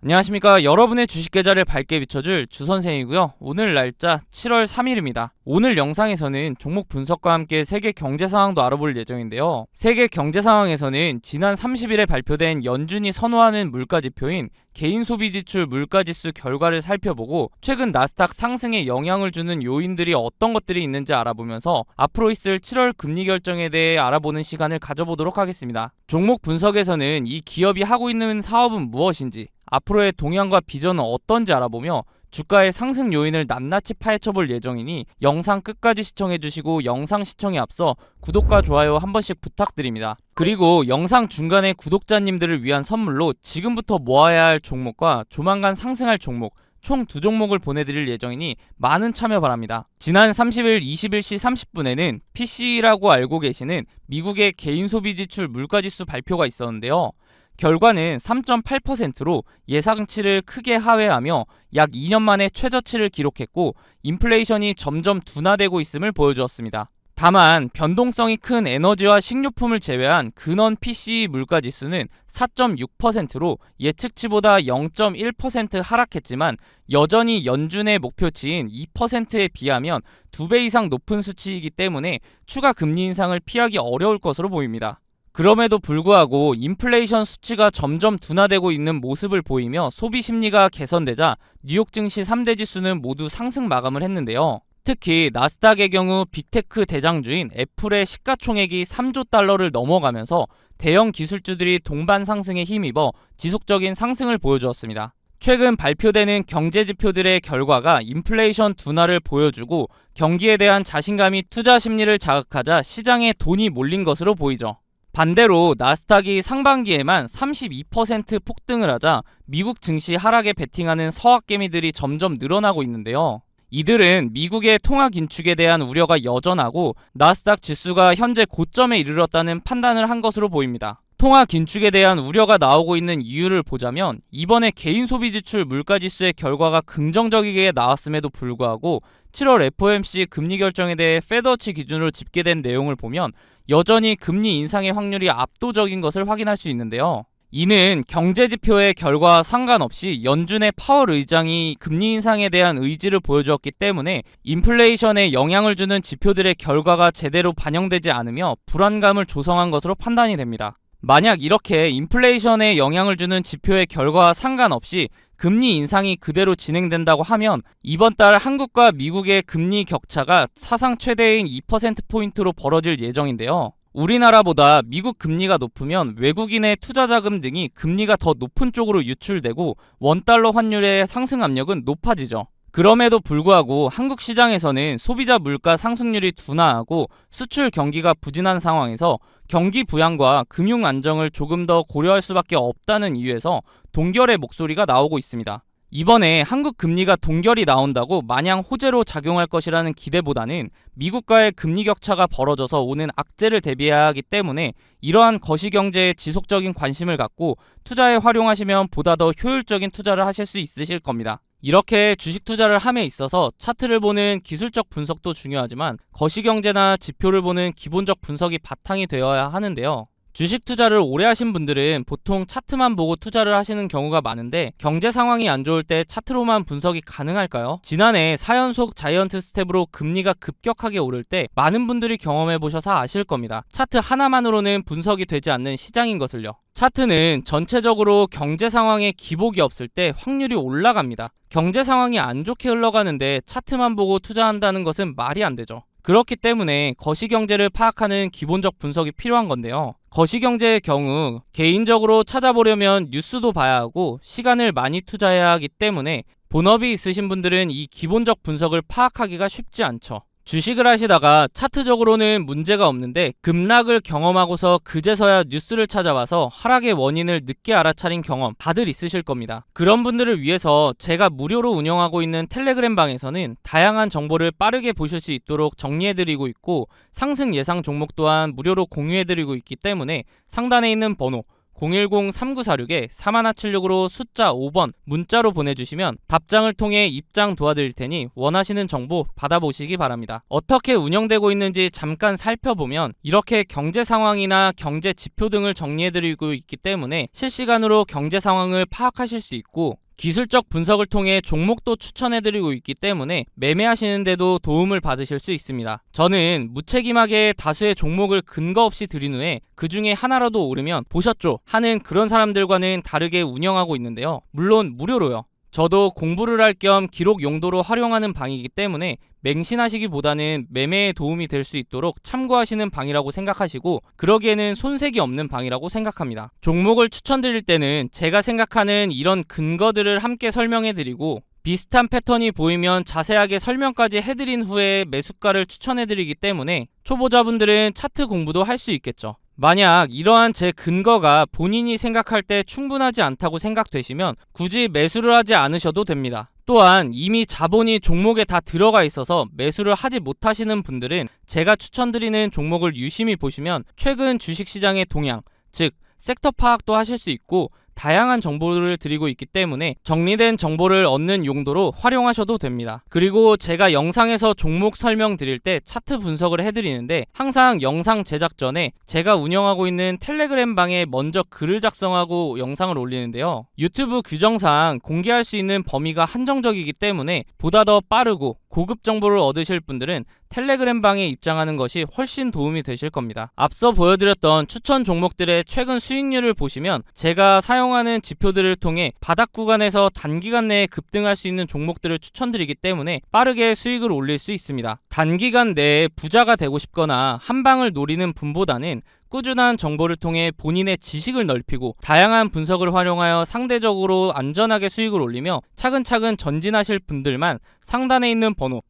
안녕하십니까. 여러분의 주식 계좌를 밝게 비춰줄 주선생이고요. 오늘 날짜 7월 3일입니다. 오늘 영상에서는 종목 분석과 함께 세계 경제 상황도 알아볼 예정인데요. 세계 경제 상황에서는 지난 30일에 발표된 연준이 선호하는 물가지표인 개인 소비 지출 물가지수 결과를 살펴보고 최근 나스닥 상승에 영향을 주는 요인들이 어떤 것들이 있는지 알아보면서 앞으로 있을 7월 금리 결정에 대해 알아보는 시간을 가져보도록 하겠습니다. 종목 분석에서는 이 기업이 하고 있는 사업은 무엇인지, 앞으로의 동향과 비전은 어떤지 알아보며 주가의 상승 요인을 낱낱이 파헤쳐볼 예정이니 영상 끝까지 시청해주시고 영상 시청에 앞서 구독과 좋아요 한 번씩 부탁드립니다. 그리고 영상 중간에 구독자님들을 위한 선물로 지금부터 모아야 할 종목과 조만간 상승할 종목 총 2종목을 보내드릴 예정이니 많은 참여 바랍니다. 지난 30일 21시 30분에는 PCE라고 알고 계시는 미국의 개인 소비 지출 물가지수 발표가 있었는데요. 결과는 3.8%로 예상치를 크게 하회하며 약 2년 만에 최저치를 기록했고 인플레이션이 점점 둔화되고 있음을 보여주었습니다. 다만 변동성이 큰 에너지와 식료품을 제외한 근원 PCE 물가지수는 4.6%로 예측치보다 0.1% 하락했지만 여전히 연준의 목표치인 2%에 비하면 2배 이상 높은 수치이기 때문에 추가 금리 인상을 피하기 어려울 것으로 보입니다. 그럼에도 불구하고 인플레이션 수치가 점점 둔화되고 있는 모습을 보이며 소비 심리가 개선되자 뉴욕 증시 3대 지수는 모두 상승 마감을 했는데요. 특히 나스닥의 경우 빅테크 대장주인 애플의 시가총액이 3조 달러를 넘어가면서 대형 기술주들이 동반 상승에 힘입어 지속적인 상승을 보여주었습니다. 최근 발표되는 경제 지표들의 결과가 인플레이션 둔화를 보여주고 경기에 대한 자신감이 투자 심리를 자극하자 시장에 돈이 몰린 것으로 보이죠. 반대로 나스닥이 상반기에만 32% 폭등을 하자 미국 증시 하락에 베팅하는 서학개미들이 점점 늘어나고 있는데요. 이들은 미국의 통화 긴축에 대한 우려가 여전하고 나스닥 지수가 현재 고점에 이르렀다는 판단을 한 것으로 보입니다. 통화 긴축에 대한 우려가 나오고 있는 이유를 보자면 이번에 개인 소비 지출 물가지수의 결과가 긍정적이게 나왔음에도 불구하고 7월 FOMC 금리 결정에 대해 페드워치 기준으로 집계된 내용을 보면 여전히 금리 인상의 확률이 압도적인 것을 확인할 수 있는데요. 이는 경제지표의 결과와 상관없이 연준의 파월 의장이 금리 인상에 대한 의지를 보여주었기 때문에 인플레이션에 영향을 주는 지표들의 결과가 제대로 반영되지 않으며 불안감을 조성한 것으로 판단이 됩니다. 만약 이렇게 인플레이션에 영향을 주는 지표의 결과와 상관없이 금리 인상이 그대로 진행된다고 하면 이번 달 한국과 미국의 금리 격차가 사상 최대인 2%포인트로 벌어질 예정인데요. 우리나라보다 미국 금리가 높으면 외국인의 투자자금 등이 금리가 더 높은 쪽으로 유출되고 원달러 환율의 상승 압력은 높아지죠. 그럼에도 불구하고 한국 시장에서는 소비자 물가 상승률이 둔화하고 수출 경기가 부진한 상황에서 경기 부양과 금융 안정을 조금 더 고려할 수밖에 없다는 이유에서 동결의 목소리가 나오고 있습니다. 이번에 한국 금리가 동결이 나온다고 마냥 호재로 작용할 것이라는 기대보다는 미국과의 금리 격차가 벌어져서 오는 악재를 대비해야 하기 때문에 이러한 거시경제에 지속적인 관심을 갖고 투자에 활용하시면 보다 더 효율적인 투자를 하실 수 있으실 겁니다. 이렇게 주식 투자를 함에 있어서 차트를 보는 기술적 분석도 중요하지만 거시경제나 지표를 보는 기본적 분석이 바탕이 되어야 하는데요. 주식 투자를 오래 하신 분들은 보통 차트만 보고 투자를 하시는 경우가 많은데 경제 상황이 안 좋을 때 차트로만 분석이 가능할까요? 지난해 4연속 자이언트 스텝으로 금리가 급격하게 오를 때 많은 분들이 경험해 보셔서 아실 겁니다. 차트 하나만으로는 분석이 되지 않는 시장인 것을요. 차트는 전체적으로 경제 상황에 기복이 없을 때 확률이 올라갑니다. 경제 상황이 안 좋게 흘러가는데 차트만 보고 투자한다는 것은 말이 안 되죠. 그렇기 때문에 거시경제를 파악하는 기본적 분석이 필요한 건데요. 거시경제의 경우 개인적으로 찾아보려면 뉴스도 봐야 하고 시간을 많이 투자해야 하기 때문에 본업이 있으신 분들은 이 기본적 분석을 파악하기가 쉽지 않죠. 주식을 하시다가 차트적으로는 문제가 없는데 급락을 경험하고서 그제서야 뉴스를 찾아와서 하락의 원인을 늦게 알아차린 경험 다들 있으실 겁니다. 그런 분들을 위해서 제가 무료로 운영하고 있는 텔레그램 방에서는 다양한 정보를 빠르게 보실 수 있도록 정리해드리고 있고 상승 예상 종목 또한 무료로 공유해드리고 있기 때문에 상단에 있는 번호 010-3946-4176으로 숫자 5번 문자로 보내주시면 답장을 통해 입장 도와드릴 테니 원하시는 정보 받아보시기 바랍니다. 어떻게 운영되고 있는지 잠깐 살펴보면 이렇게 경제 상황이나 경제 지표 등을 정리해드리고 있기 때문에 실시간으로 경제 상황을 파악하실 수 있고 기술적 분석을 통해 종목도 추천해드리고 있기 때문에 매매하시는데도 도움을 받으실 수 있습니다. 저는 무책임하게 다수의 종목을 근거 없이 드린 후에 그 중에 하나라도 오르면 보셨죠? 하는 그런 사람들과는 다르게 운영하고 있는데요. 물론 무료로요. 저도 공부를 할 겸 기록 용도로 활용하는 방이기 때문에 맹신하시기보다는 매매에 도움이 될 수 있도록 참고하시는 방이라고 생각하시고 그러기에는 손색이 없는 방이라고 생각합니다. 종목을 추천드릴 때는 제가 생각하는 이런 근거들을 함께 설명해드리고 비슷한 패턴이 보이면 자세하게 설명까지 해드린 후에 매수가를 추천해드리기 때문에 초보자분들은 차트 공부도 할 수 있겠죠. 만약 이러한 제 근거가 본인이 생각할 때 충분하지 않다고 생각되시면 굳이 매수를 하지 않으셔도 됩니다. 또한 이미 자본이 종목에 다 들어가 있어서 매수를 하지 못하시는 분들은 제가 추천드리는 종목을 유심히 보시면 최근 주식시장의 동향, 즉 섹터 파악도 하실 수 있고 다양한 정보를 드리고 있기 때문에 정리된 정보를 얻는 용도로 활용하셔도 됩니다. 그리고 제가 영상에서 종목 설명드릴 때 차트 분석을 해드리는데 항상 영상 제작 전에 제가 운영하고 있는 텔레그램 방에 먼저 글을 작성하고 영상을 올리는데요. 유튜브 규정상 공개할 수 있는 범위가 한정적이기 때문에 보다 더 빠르고 고급 정보를 얻으실 분들은 텔레그램 방에 입장하는 것이 훨씬 도움이 되실 겁니다. 앞서 보여드렸던 추천 종목들의 최근 수익률을 보시면 제가 사용하는 지표들을 통해 바닥 구간에서 단기간 내에 급등할 수 있는 종목들을 추천드리기 때문에 빠르게 수익을 올릴 수 있습니다. 단기간 내에 부자가 되고 싶거나 한 방을 노리는 분보다는 꾸준한 정보를 통해 본인의 지식을 넓히고 다양한 분석을 활용하여 상대적으로 안전하게 수익을 올리며 차근차근 전진하실 분들만 상단에 있는 번호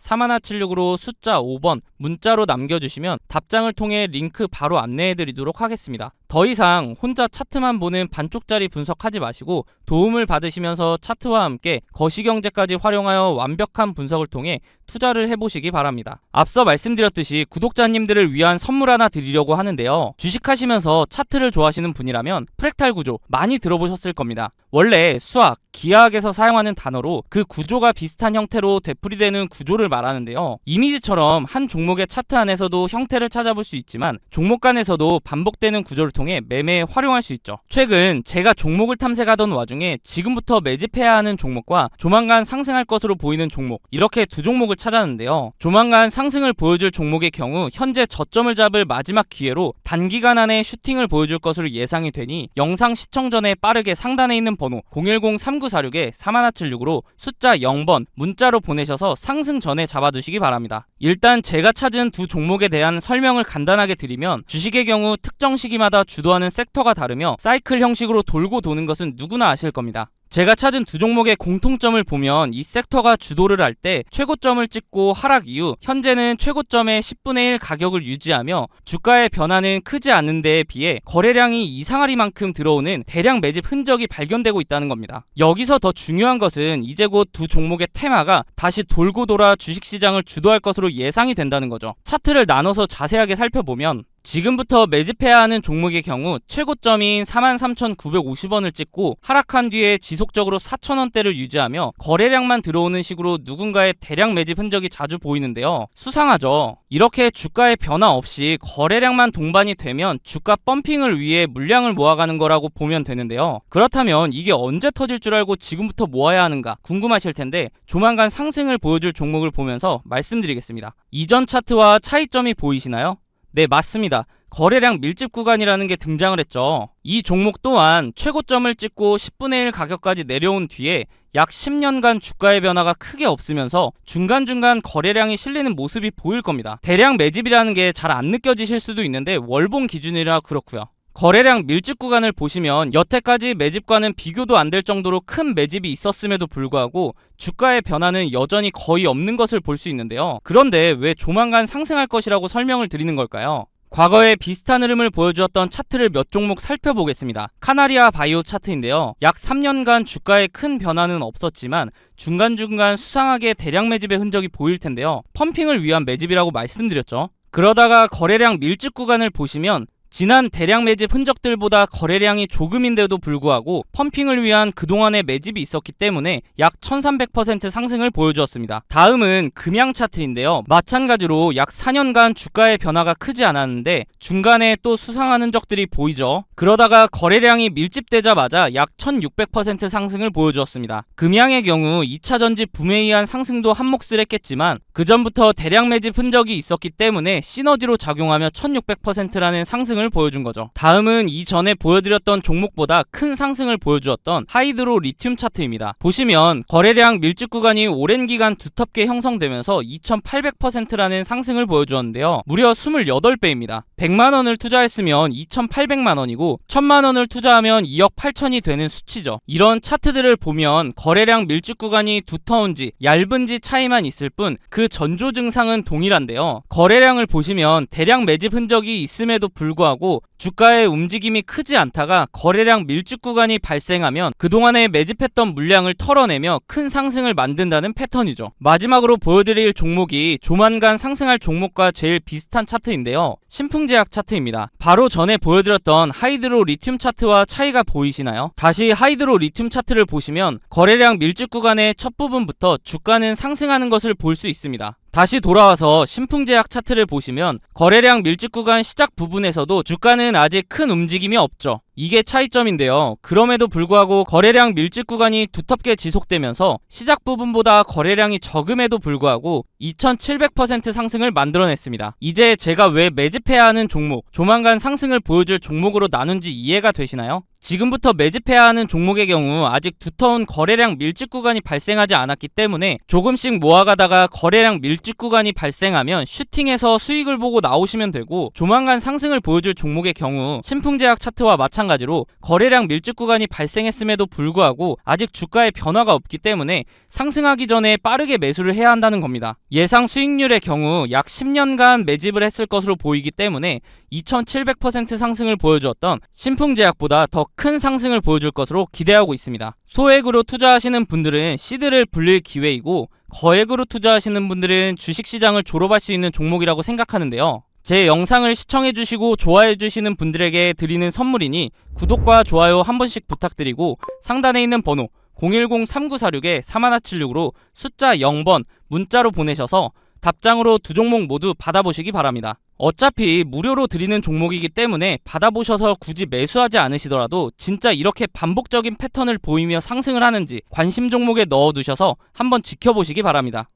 010-3946-4176으로 숫자 5번 문자로 남겨주시면 답장을 통해 링크 바로 안내해드리도록 하겠습니다. 더 이상 혼자 차트만 보는 반쪽짜리 분석하지 마시고 도움을 받으시면서 차트와 함께 거시경제까지 활용하여 완벽한 분석을 통해 투자를 해보시기 바랍니다. 앞서 말씀드렸듯이 구독자님들을 위한 선물 하나 드리려고 하는데요. 주식하시면서 차트를 좋아하시는 분이라면 프랙탈 구조 많이 들어보셨을 겁니다. 원래 수학, 기하학에서 사용하는 단어로 그 구조가 비슷한 형태로 되풀이되는 구조를 말하는데요. 이미지처럼 한 종목의 차트 안에서도 형태를 찾아볼 수 있지만 종목 간에서도 반복되는 구조를 통해 매매에 활용할 수 있죠. 최근 제가 종목을 탐색하던 와중에 지금부터 매집해야 하는 종목과 조만간 상승할 것으로 보이는 종목, 이렇게 두 종목을 찾았는데요. 조만간 상승을 보여줄 종목의 경우 현재 저점을 잡을 마지막 기회로 단기간 안에 슈팅을 보여줄 것으로 예상이 되니 영상 시청 전에 빠르게 상단에 있는 번호 010-3946-4176으로 숫자 0번 문자로 보내셔서 상승 전에 잡아두시기 바랍니다. 일단 제가 찾은 두 종목에 대한 설명을 간단하게 드리면 주식의 경우 특정 시기마다 주도하는 섹터가 다르며 사이클 형식으로 돌고 도는 것은 누구나 아실 겁니다. 제가 찾은 두 종목의 공통점을 보면 이 섹터가 주도를 할 때 최고점을 찍고 하락 이후 현재는 최고점의 10분의 1 가격을 유지하며 주가의 변화는 크지 않은 데에 비해 거래량이 이상하리만큼 들어오는 대량 매집 흔적이 발견되고 있다는 겁니다. 여기서 더 중요한 것은 이제 곧 두 종목의 테마가 다시 돌고 돌아 주식시장을 주도할 것으로 예상이 된다는 거죠. 차트를 나눠서 자세하게 살펴보면 지금부터 매집해야 하는 종목의 경우 최고점인 43,950원을 찍고 하락한 뒤에 지속적으로 4,000원대를 유지하며 거래량만 들어오는 식으로 누군가의 대량 매집 흔적이 자주 보이는데요. 수상하죠. 이렇게 주가의 변화 없이 거래량만 동반이 되면 주가 펌핑을 위해 물량을 모아가는 거라고 보면 되는데요. 그렇다면 이게 언제 터질 줄 알고 지금부터 모아야 하는가 궁금하실 텐데 조만간 상승을 보여줄 종목을 보면서 말씀드리겠습니다. 이전 차트와 차이점이 보이시나요? 네, 맞습니다. 거래량 밀집 구간이라는 게 등장을 했죠. 이 종목 또한 최고점을 찍고 10분의 1 가격까지 내려온 뒤에 약 10년간 주가의 변화가 크게 없으면서 중간중간 거래량이 실리는 모습이 보일 겁니다. 대량 매집이라는 게 잘 안 느껴지실 수도 있는데 월봉 기준이라 그렇고요. 거래량 밀집 구간을 보시면 여태까지 매집과는 비교도 안 될 정도로 큰 매집이 있었음에도 불구하고 주가의 변화는 여전히 거의 없는 것을 볼 수 있는데요. 그런데 왜 조만간 상승할 것이라고 설명을 드리는 걸까요? 과거에 비슷한 흐름을 보여주었던 차트를 몇 종목 살펴보겠습니다. 카나리아 바이오 차트인데요. 약 3년간 주가에 큰 변화는 없었지만 중간중간 수상하게 대량 매집의 흔적이 보일 텐데요. 펌핑을 위한 매집이라고 말씀드렸죠. 그러다가 거래량 밀집 구간을 보시면 지난 대량 매집 흔적들보다 거래량이 조금인데도 불구하고 펌핑을 위한 그동안의 매집이 있었기 때문에 약 1300% 상승을 보여주었습니다. 다음은 금양 차트인데요. 마찬가지로 약 4년간 주가의 변화가 크지 않았는데 중간에 또 수상한 흔적들이 보이죠. 그러다가 거래량이 밀집되자마자 약 1600% 상승을 보여주었습니다. 금양의 경우 2차 전지 붐에 의한 상승도 한몫을 했겠지만 그 전부터 대량 매집 흔적이 있었기 때문에 시너지로 작용하며 1600%라는 상승을 보여준 거죠. 다음은 이전에 보여드렸던 종목보다 큰 상승을 보여주었던 하이드로 리튬 차트입니다. 보시면 거래량 밀집 구간이 오랜 기간 두텁게 형성되면서 2800%라는 상승을 보여주었는데요. 무려 28배입니다. 100만원을 투자했으면 2800만원이고 1000만원을 투자하면 2억 8천이 되는 수치죠. 이런 차트들을 보면 거래량 밀집 구간이 두터운지 얇은지 차이만 있을 뿐 그 전조 증상은 동일한데요. 거래량을 보시면 대량 매집 흔적이 있음에도 불구하고 주가의 움직임이 크지 않다가 거래량 밀집 구간이 발생하면 그동안에 매집했던 물량을 털어내며 큰 상승을 만든다는 패턴이죠. 마지막으로 보여드릴 종목이 조만간 상승할 종목과 제일 비슷한 차트인데요. 신풍제약 차트입니다. 바로 전에 보여드렸던 하이드로 리튬 차트와 차이가 보이시나요? 다시 하이드로 리튬 차트를 보시면 거래량 밀집 구간의 첫 부분부터 주가는 상승하는 것을 볼 수 있습니다. 다시 돌아와서 신풍제약 차트를 보시면 거래량 밀집 구간 시작 부분에서도 주가는 아직 큰 움직임이 없죠. 이게 차이점인데요. 그럼에도 불구하고 거래량 밀집 구간이 두텁게 지속되면서 시작 부분보다 거래량이 적음에도 불구하고 2700% 상승을 만들어냈습니다. 이제 제가 왜 매집해야 하는 종목, 조만간 상승을 보여줄 종목으로 나눈지 이해가 되시나요? 지금부터 매집해야 하는 종목의 경우 아직 두터운 거래량 밀집 구간이 발생하지 않았기 때문에 조금씩 모아가다가 거래량 밀집 구간이 발생하면 슈팅해서 수익을 보고 나오시면 되고, 조만간 상승을 보여줄 종목의 경우 신풍제약 차트와 마찬가지로 거래량 밀집 구간이 발생했음에도 불구하고 아직 주가의 변화가 없기 때문에 상승하기 전에 빠르게 매수를 해야 한다는 겁니다. 예상 수익률의 경우 약 10년간 매집을 했을 것으로 보이기 때문에 2700% 상승을 보여주었던 신풍제약보다 더 큰 상승을 보여줄 것으로 기대하고 있습니다. 소액으로 투자하시는 분들은 시드를 불릴 기회이고, 거액으로 투자하시는 분들은 주식시장을 졸업할 수 있는 종목이라고 생각하는데요. 제 영상을 시청해주시고 좋아해주시는 분들에게 드리는 선물이니 구독과 좋아요 한 번씩 부탁드리고, 상단에 있는 번호 010-3946-4176으로 숫자 0번 문자로 보내셔서 답장으로 두 종목 모두 받아보시기 바랍니다. 어차피 무료로 드리는 종목이기 때문에 받아보셔서 굳이 매수하지 않으시더라도 진짜 이렇게 반복적인 패턴을 보이며 상승을 하는지 관심 종목에 넣어두셔서 한번 지켜보시기 바랍니다.